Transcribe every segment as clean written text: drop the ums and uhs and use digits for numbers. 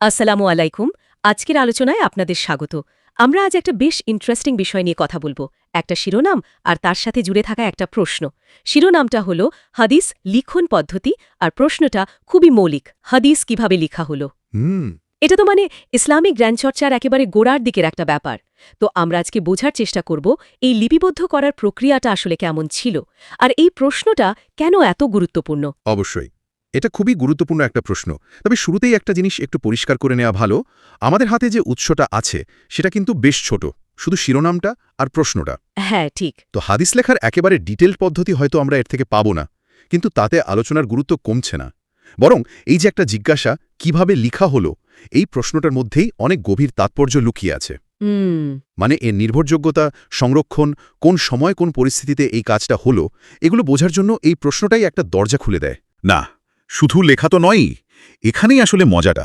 আসসালামু আলাইকুম। আজকের আলোচনায় আপনাদের স্বাগত। আমরা আজ একটা বেশ ইন্টারেস্টিং বিষয় নিয়ে কথা বলবো। একটা শিরোনাম আর তার সাথে জুড়ে থাকা একটা প্রশ্ন। শিরোনামটা হলো হাদিস লিখন পদ্ধতি, আর প্রশ্নটা খুবই মৌলিক। হাদিস কিভাবে লিখা হলো? হুম এটা তো মানে ইসলামিক জ্ঞানচর্চার একেবারে গোড়ার দিকের একটা ব্যাপার। তো আমরা আজকে বোঝার চেষ্টা করব এই লিপিবদ্ধ করার প্রক্রিয়াটা আসলে কেমন ছিল, আর এই প্রশ্নটা কেন এত গুরুত্বপূর্ণ। অবশ্যই। এটা খুবই গুরুত্বপূর্ণ একটা প্রশ্ন। তবে শুরুতেই একটা জিনিস একটু পরিষ্কার করে নেওয়া ভালো। আমাদের হাতে যে উৎসটা আছে সেটা কিন্তু বেশ ছোট, শুধু শিরোনামটা আর প্রশ্নটা। হ্যাঁ, ঠিক। তো হাদিস লেখার একেবারে ডিটেলড পদ্ধতি হয়তো আমরা এর থেকে পাবো না, কিন্তু তাতে আলোচনার গুরুত্ব কমছে না। বরং এই যে একটা জিজ্ঞাসা কিভাবে লিখা হলো, এই প্রশ্নটার মধ্যেই অনেক গভীর তাৎপর্য লুকিয়ে আছে। হুম। মানে এর নির্ভরযোগ্যতা, সংরক্ষণ, কোন সময় কোন পরিস্থিতিতে এই কাজটা হলো, এগুলো বোঝার জন্য এই প্রশ্নটাই একটা দরজা খুলে দেয়। না, শুধু লেখা তো নয়ই, এখানেই আসলে মজাটা।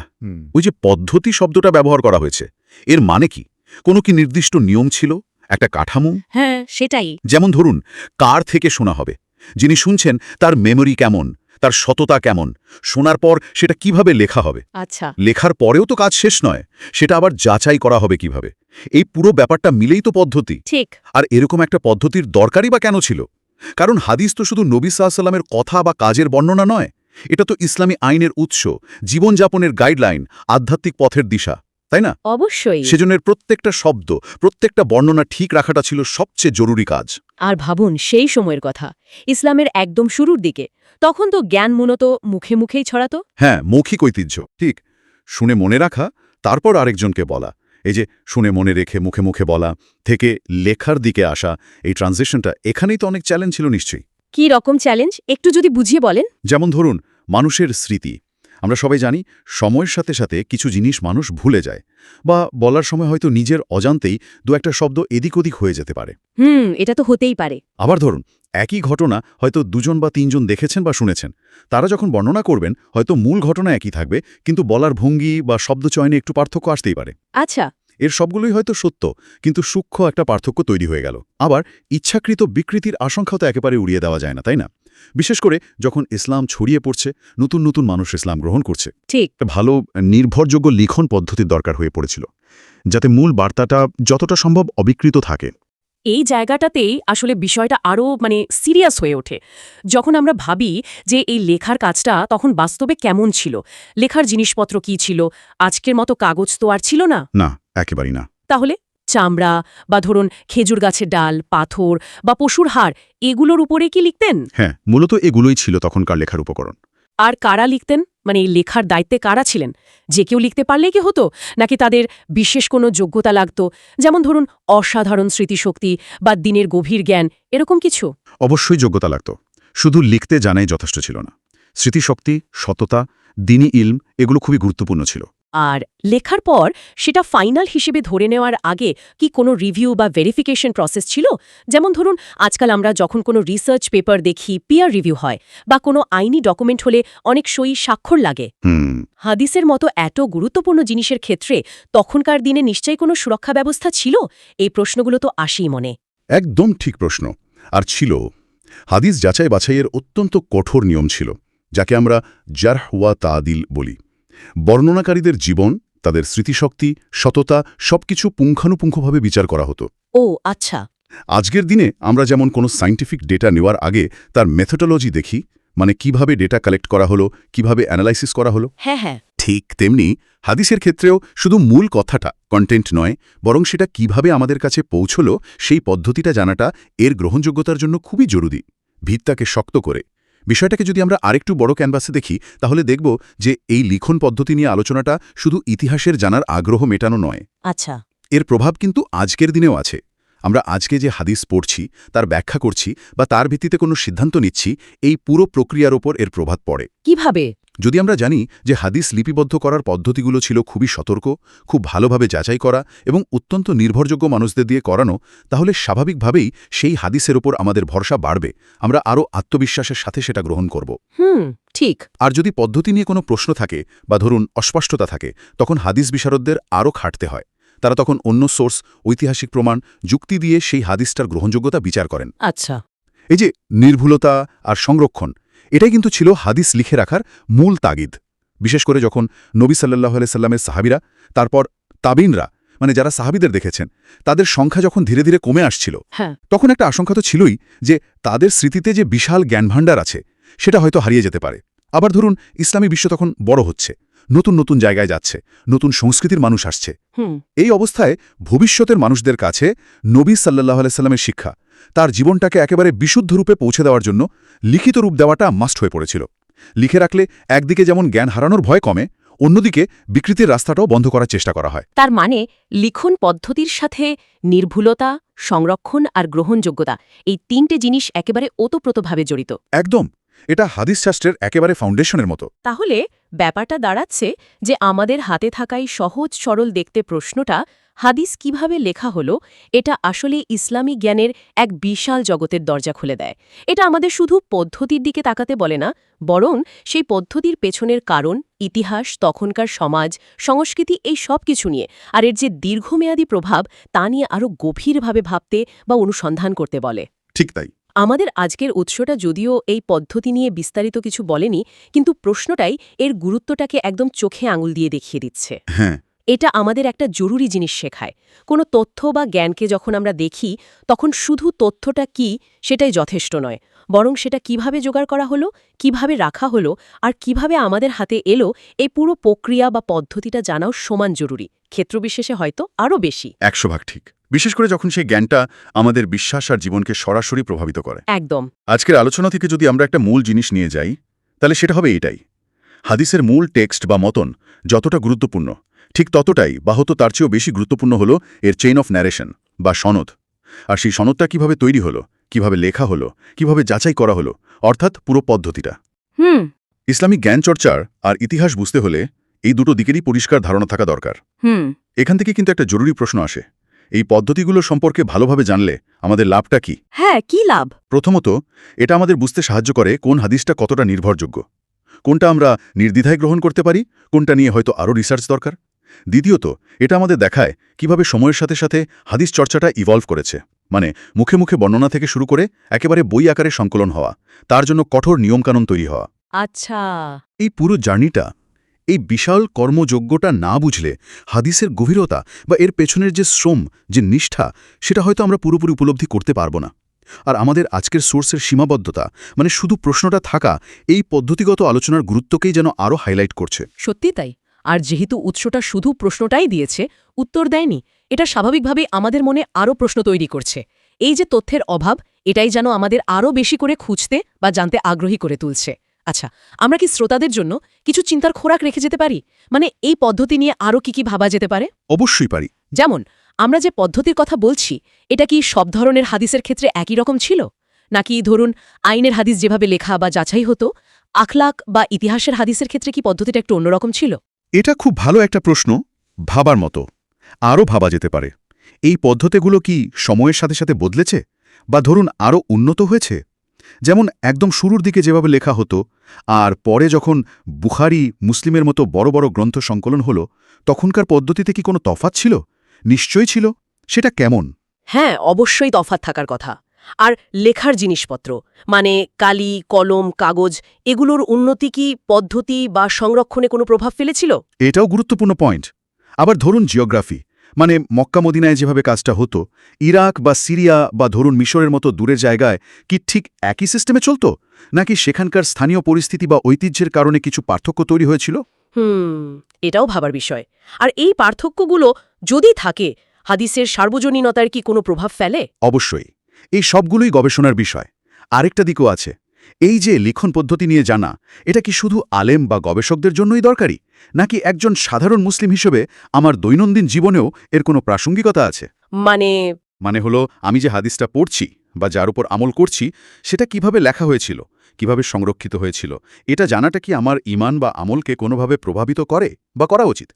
ওই যে পদ্ধতি শব্দটা ব্যবহার করা হয়েছে, এর মানে কি? কোনো কি নির্দিষ্ট নিয়ম ছিল, একটা কাঠামো? হ্যাঁ, সেটাই। যেমন ধরুন, কার থেকে শোনা হবে, যিনি শুনছেন তার মেমোরি কেমন, তার সততা কেমন, শোনার পর সেটা কিভাবে লেখা হবে। আচ্ছা। লেখার পরেও তো কাজ শেষ নয়, সেটা আবার যাচাই করা হবে কিভাবে। এই পুরো ব্যাপারটা মিলেই তো পদ্ধতি। ঠিক। আর এরকম একটা পদ্ধতির দরকারই বা কেন ছিল? কারণ হাদিস তো শুধু নবী সাল্লাল্লাহু আলাইহি ওয়াসাল্লামের কথা বা কাজের বর্ণনা নয়, এটা তো ইসলামী আইনের উৎস, জীবনযাপনের গাইডলাইন, আধ্যাত্মিক পথের দিশা, তাই না? অবশ্যই। সেজন্য এর প্রত্যেকটা শব্দ, প্রত্যেকটা বর্ণনা ঠিক রাখাটা ছিল সবচেয়ে জরুরি কাজ। আর ভাবুন সেই সময়ের কথা, ইসলামের একদম শুরুর দিকে। তখন তো জ্ঞান মূলত মুখে মুখেই ছড়াতো। হ্যাঁ, মৌখিক ঐতিহ্য, ঠিক। শুনে মনে রাখা, তারপর আরেকজনকে বলা। এই যে শুনে মনে রেখে মুখে মুখে বলা থেকে লেখার দিকে আসা, এই ট্রানজিশনটা এখানেই তো অনেক চ্যালেঞ্জ ছিল নিশ্চয়ই। কি রকম চ্যালেঞ্জ একটু যদি বুঝিয়ে বলেন। যেমন ধরুন, মানুষের স্মৃতি। আমরা সবাই জানি সময়ের সাথে সাথে কিছু জিনিস মানুষ ভুলে যায়, বা বলার সময় হয়তো নিজের অজান্তেই দু একটা শব্দ এদিক ওদিক হয়ে যেতে পারে। এটা তো হতেই পারে। আবার ধরুন, একই ঘটনা হয়তো দুজন বা তিনজন দেখেছেন বা শুনেছেন, তারা যখন বর্ণনা করবেন হয়তো মূল ঘটনা একই থাকবে, কিন্তু বলার ভঙ্গি বা শব্দচয়নে একটু পার্থক্য আসতেই পারে। আচ্ছা। এর সবগুলোই হয়তো সত্য, কিন্তু সূক্ষ্ম একটা পার্থক্য তৈরি হয়ে গেল। আবার ইচ্ছাকৃত বিকৃতির আশঙ্কাও তো একেবারে উড়িয়ে দেওয়া যায় না, তাই না? বিশেষ করে যখন ইসলাম ছড়িয়ে পড়ছে, নতুন নতুন মানুষ ইসলাম গ্রহণ করছে। ঠিক। একটা ভালো নির্ভরযোগ্য লিখন পদ্ধতির দরকার হয়ে পড়েছিল, যাতে মূল বার্তাটা যতটা সম্ভব অবিকৃত থাকে। এই জায়গাটাতেই আসলে বিষয়টা আরও সিরিয়াস হয়ে ওঠে। যখন আমরা ভাবি যে এই লেখার কাজটা তখন বাস্তবে কেমন ছিল, লেখার জিনিসপত্র কি ছিল, আজকের মতো কাগজ তো আর ছিল না। না, একেবারেই না। তাহলে চামড়া বা ধরুন খেজুর গাছের ডাল, পাথর বা পশুর হাড়, এগুলোর উপরে কি লিখতেন? হ্যাঁ, মূলত এগুলোই ছিল তখনকার লেখার উপকরণ। আর কারা লিখতেন? এই লেখার দায়িত্বে কারা ছিলেন? যে কেউ লিখতে পারলেই কি হতো, নাকি তাদের বিশেষ কোনো যোগ্যতা লাগত, যেমন ধরুন অসাধারণ স্মৃতিশক্তি বা দিনের গভীর জ্ঞান, এরকম কিছু? অবশ্যই যোগ্যতা লাগত, শুধু লিখতে জানাই যথেষ্ট ছিল না। স্মৃতিশক্তি, সততা, দিনী ইলম, এগুলো খুবই গুরুত্বপূর্ণ ছিল। আর লেখার পর সেটা ফাইনাল হিসেবে ধরে নেওয়ার আগে কি কোনো রিভিউ বা ভেরিফিকেশন প্রসেস ছিল? যেমন ধরুন আজকাল আমরা যখন কোনো রিসার্চ পেপার দেখি, পিয়ার রিভিউ হয়, বা কোনো আইনি ডকুমেন্ট হলে অনেক সই স্বাক্ষর লাগে। হাদিসের মতো এত গুরুত্বপূর্ণ জিনিসের ক্ষেত্রে তখনকার দিনে নিশ্চয়ই কোনো সুরক্ষা ব্যবস্থা ছিল? এই প্রশ্নগুলো তো আসেই মনে। একদম ঠিক প্রশ্ন। আর ছিল। হাদিস যাচাই বাছাইয়ের অত্যন্ত কঠোর নিয়ম ছিল, যাকে আমরা জারহ ওয়া তাদিল বলি। বর্ণনাকারীদের জীবন, তাদের স্মৃতিশক্তি, সততা সবকিছু পুঙ্খানুপুঙ্খভাবে বিচার করা হতো। ও আচ্ছা। আজকের দিনে আমরা যেমন কোনো সায়েন্টিফিক ডেটা নেওয়ার আগে তার মেথোডোলজি দেখি, মানে কিভাবে ডেটা কালেক্ট করা হলো, কিভাবে অ্যানালাইসিস করা হলো, হ্যাঁ হ্যাঁ, ঠিক তেমনি হাদিসের ক্ষেত্রেও শুধু মূল কথাটা, কন্টেন্ট নয়, বরং সেটা কিভাবে আমাদের কাছে পৌঁছলো সেই পদ্ধতিটা জানাটা এর গ্রহণযোগ্যতার জন্য খুবই জরুরি। ভিতটাকে শক্ত করে বিষয়টাকে যদি আমরা আরেকটু বড় ক্যানভাসে দেখি, তাহলে দেখব যে এই লিখন পদ্ধতি নিয়ে আলোচনাটা শুধু ইতিহাসের জানার আগ্রহ মেটানো নয়। আচ্ছা। এর প্রভাব কিন্তু আজকের দিনেও আছে। আমরা আজকে যে হাদিস পড়ছি, তার ব্যাখ্যা করছি বা তার ভিত্তিতে কোনো সিদ্ধান্ত নিচ্ছি, এই পুরো প্রক্রিয়ার ওপর এর প্রভাব পড়ে। কিভাবে? যদি আমরা জানি যে হাদিস লিপিবদ্ধ করার পদ্ধতিগুলো ছিল খুবই সতর্ক, খুব ভালোভাবে যাচাই করা এবং অত্যন্ত নির্ভরযোগ্য মানুষদের দিয়ে করানো, তাহলে স্বাভাবিকভাবেই সেই হাদিসের ওপর আমাদের ভরসা বাড়বে, আমরা আরও আত্মবিশ্বাসের সাথে সেটা গ্রহণ করব। ঠিক। আর যদি পদ্ধতি নিয়ে কোনো প্রশ্ন থাকে বা ধরুন অস্পষ্টতা থাকে, তখন হাদিস বিশারদদের আরও খাটতে হয়। তারা তখন অন্য সোর্স, ঐতিহাসিক প্রমাণ, যুক্তি দিয়ে সেই হাদিসটার গ্রহণযোগ্যতা বিচার করেন। আচ্ছা। এই যে নির্ভুলতা আর সংরক্ষণ, এটাই কিন্তু ছিল হাদিস লিখে রাখার মূল তাগিদ। বিশেষ করে যখন নবী সাল্লাল্লাহু আলাইহি সাল্লামের সাহাবীরা, তারপর তাবিনরা, মানে যারা সাহাবীদের দেখেছেন, তাদের সংখ্যা যখন ধীরে ধীরে কমে আসছিল, হ্যাঁ, তখন একটা আশঙ্কা তো ছিলই যে তাদের স্মৃতিতে যে বিশাল জ্ঞানভাণ্ডার আছে সেটা হয়তো হারিয়ে যেতে পারে। আবার ধরুন, ইসলামী বিশ্ব তখন বড় হচ্ছে, নতুন নতুন জায়গায় যাচ্ছে, নতুন সংস্কৃতির মানুষ আসছে। এই অবস্থায় ভবিষ্যতের মানুষদের কাছে নবী সাল্লাল্লাহু আলাইহি সাল্লামের শিক্ষা, তার জীবনটাকে একেবারে বিশুদ্ধ রূপে পৌঁছে দেওয়ার জন্য লিখিত রূপ দেওয়াটা মাস্ট হয়ে পড়েছিল। লিখে রাখলে একদিকে যেমন জ্ঞান হারানোর ভয় কমে, অন্যদিকে বিকৃতির রাস্তাটাও বন্ধ করার চেষ্টা করা হয়। তার মানে লিখন পদ্ধতির সাথে নির্ভুলতা, সংরক্ষণ আর গ্রহণযোগ্যতা এই তিনটে জিনিস একেবারে ওতপ্রোতভাবে জড়িত। একদম, এটা হাদিস শাস্ত্রের একেবারে ফাউন্ডেশনের মতো। তাহলে ব্যাপারটা দাঁড়াচ্ছে যে আমাদের হাতে থাকাই সহজ সরল দেখতে প্রশ্নটা, হাদিস কিভাবে লেখা হলো, এটা আসলে ইসলামী জ্ঞানের এক বিশাল জগতের দরজা খুলে দেয়। এটা আমাদের শুধু পদ্ধতির দিকে তাকাতে বলে না, বরং সেই পদ্ধতির পেছনের কারণ, ইতিহাস, তখনকার সমাজ, সংস্কৃতি, এই সব কিছু নিয়ে আর এর যে দীর্ঘমেয়াদী প্রভাব তা নিয়ে আরও গভীরভাবে ভাবতে বা অনুসন্ধান করতে বলে। ঠিক তাই। আমাদের আজকের উৎসটা যদিও এই পদ্ধতি নিয়ে বিস্তারিত কিছু বলেনি, কিন্তু প্রশ্নটাই এর গুরুত্বটাকে একদম চোখে আঙুল দিয়ে দেখিয়ে দিচ্ছে। হ্যাঁ, এটা আমাদের একটা জরুরি জিনিস শেখায়। কোনো তথ্য বা জ্ঞানকে যখন আমরা দেখি, তখন শুধু তথ্যটা কি সেটাই যথেষ্ট নয়, বরং সেটা কিভাবে জোগাড় করা হলো, কিভাবে রাখা হলো আর কিভাবে আমাদের হাতে এলো, এই পুরো প্রক্রিয়া বা পদ্ধতিটা জানাও সমান জরুরি, ক্ষেত্রবিশেষে হয়তো আরও বেশি। 100% ঠিক। বিশেষ করে যখন সেই জ্ঞানটা আমাদের বিশ্বাস আর জীবনকে সরাসরি প্রভাবিত করে। একদম। আজকের আলোচনা থেকে যদি আমরা একটা মূল জিনিস নিয়ে যাই, তাহলে সেটা হবে এটাই: হাদিসের মূল টেক্সট বা মতন যতটা গুরুত্বপূর্ণ, ঠিক ততটাই বা হতো তার চেয়েও বেশি গুরুত্বপূর্ণ হলো এর চেইন অফ ন্যারেশন বা সনদ। আর সেই সনদটা কিভাবে তৈরি হলো, কিভাবে লেখা হলো, কিভাবে যাচাই করা হলো, অর্থাৎ পুরো পদ্ধতিটা। ইসলামিক জ্ঞান চর্চার আর ইতিহাস বুঝতে হলে এই দুটো দিকেরই পরিষ্কার ধারণা থাকা দরকার। এখান থেকে কিন্তু একটা জরুরি প্রশ্ন আসে: এই পদ্ধতিগুলো সম্পর্কে ভালোভাবে জানলে আমাদের লাভটা কি? হ্যাঁ, কি লাভ? প্রথমত, এটা আমাদের বুঝতে সাহায্য করে কোন হাদিসটা কতটা নির্ভরযোগ্য, কোনটা আমরা নির্দ্বিধায় গ্রহণ করতে পারি, কোনটা নিয়ে হয়তো আরও রিসার্চ দরকার। দ্বিতীয়ত, এটা আমাদের দেখায় কিভাবে সময়ের সাথে সাথে হাদিস চর্চাটা ইভলভ করেছে, মানে মুখে মুখে বর্ণনা থেকে শুরু করে একেবারে বই আকারে সংকলন হওয়া, তার জন্য কঠোর নিয়মকানুন তৈরি হওয়া। আচ্ছা। এই পুরো জার্নিটা, এই বিশাল কর্মযোগ্যটা না বুঝলে হাদিসের গভীরতা বা এর পেছনের যে শ্রম, যে নিষ্ঠা, সেটা হয়তো আমরা পুরোপুরি উপলব্ধি করতে পারব না। আর আমাদের আজকের সোর্সের সীমাবদ্ধতা, মানে শুধু প্রশ্নটা থাকা, এই পদ্ধতিগত আলোচনার গুরুত্বকেই যেন আরও হাইলাইট করছে। সত্যি তাই। আর যেহেতু উৎসটা শুধু প্রশ্নটাই দিয়েছে, উত্তর দেয়নি, এটা স্বাভাবিকভাবেই আমাদের মনে আরও প্রশ্ন তৈরি করছে। এই যে তথ্যের অভাব, এটাই যেন আমাদের আরও বেশি করে খুঁজতে বা জানতে আগ্রহী করে তুলছে। আচ্ছা, আমরা কি শ্রোতাদের জন্য কিছু চিন্তার খোরাক রেখে যেতে পারি? মানে এই পদ্ধতি নিয়ে আরও কি ভাবা যেতে পারে? অবশ্যই পারি। যেমন, আমরা যে পদ্ধতির কথা বলছি, এটা কি সব ধরনের হাদিসের ক্ষেত্রে একই রকম ছিল? নাকি ধরুন আইনের হাদিস যেভাবে লেখা বা যাচাই হতো, আখলাক বা ইতিহাসের হাদিসের ক্ষেত্রে কি পদ্ধতিটা একটু অন্যরকম ছিল? এটা খুব ভালো একটা প্রশ্ন, ভাবার মতো। আরও ভাবা যেতে পারে, এই পদ্ধতিগুলো কি সময়ের সাথে সাথে বদলেছে, বা ধরুন আরও উন্নত হয়েছে? যেমন একদম শুরুর দিকে যেভাবে লেখা হতো, আর পরে যখন বুখারী, মুসলিমের মতো বড় বড় গ্রন্থ সংকলন হলো, তখনকার পদ্ধতিতে কি কোনো তফাৎ ছিল? নিশ্চয়ই ছিল। সেটা কেমন? হ্যাঁ, অবশ্যই তফাৎ থাকার কথা। আর লেখার জিনিসপত্র, মানে কালি, কলম, কাগজ, এগুলোর উন্নতি কি পদ্ধতি বা সংরক্ষণে কোনো প্রভাব ফেলেছিল? এটাও গুরুত্বপূর্ণ পয়েন্ট। আবার ধরুন জিওগ্রাফি, মানে মক্কা মদিনায় যেভাবে কাজটা হতো, ইরাক বা সিরিয়া বা ধরুন মিশরের মতো দূরের জায়গায় কি ঠিক একই সিস্টেমে চলত, নাকি সেখানকার স্থানীয় পরিস্থিতি বা ঐতিহ্যের কারণে কিছু পার্থক্য তৈরি হয়েছিল? এটাও ভাবার বিষয়। আর এই পার্থক্যগুলো যদি থাকে, হাদিসের সার্বজনীনতার কি কোনো প্রভাব ফেলে? অবশ্যই। এই সবগুলোই গবেষণার বিষয়। আরেকটা দিকও আছে, এই যে লিখন পদ্ধতি নিয়ে জানা, এটা কি শুধু আলেম বা গবেষকদের জন্যই দরকারি, নাকি একজন সাধারণ মুসলিম হিসেবে আমার দৈনন্দিন জীবনেও এর কোনো প্রাসঙ্গিকতা আছে? মানে হলো, আমি যে হাদিসটা পড়ছি বা যার উপর আমল করছি, সেটা কিভাবে লেখা হয়েছিল, কিভাবে সংরক্ষিত হয়েছিল, এটা জানাটা কি আমার ঈমান বা আমলকে কোনোভাবে প্রভাবিত করে বা করা উচিত?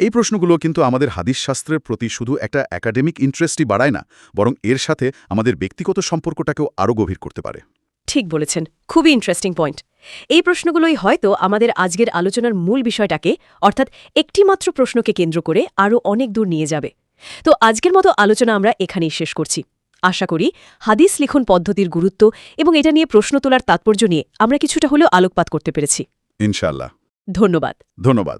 এই প্রশ্নগুলো কিন্তু আমাদের হাদিস শাস্ত্রের প্রতি শুধু একটা একাডেমিক ইন্টারেস্টই বাড়ায় না, বরং এর সাথে আমাদের ব্যক্তিগত সম্পর্কটাকেও আরও গভীর করতে পারে। ঠিক বলেছেন, খুবই ইন্টারেস্টিং পয়েন্ট। এই প্রশ্নগুলোই হয়তো আমাদের আজকের আলোচনার মূল বিষয়টাকে, অর্থাৎ একটিমাত্র প্রশ্নকে কেন্দ্র করে আরও অনেক দূর নিয়ে যাবে। তো আজকের মতো আলোচনা আমরা এখানেই শেষ করছি। আশা করি হাদিস লিখন পদ্ধতির গুরুত্ব এবং এটা নিয়ে প্রশ্ন তোলার তাৎপর্য নিয়ে আমরা কিছুটা হলেও আলোকপাত করতে পেরেছি। ইনশাআল্লাহ। ধন্যবাদ ধন্যবাদ।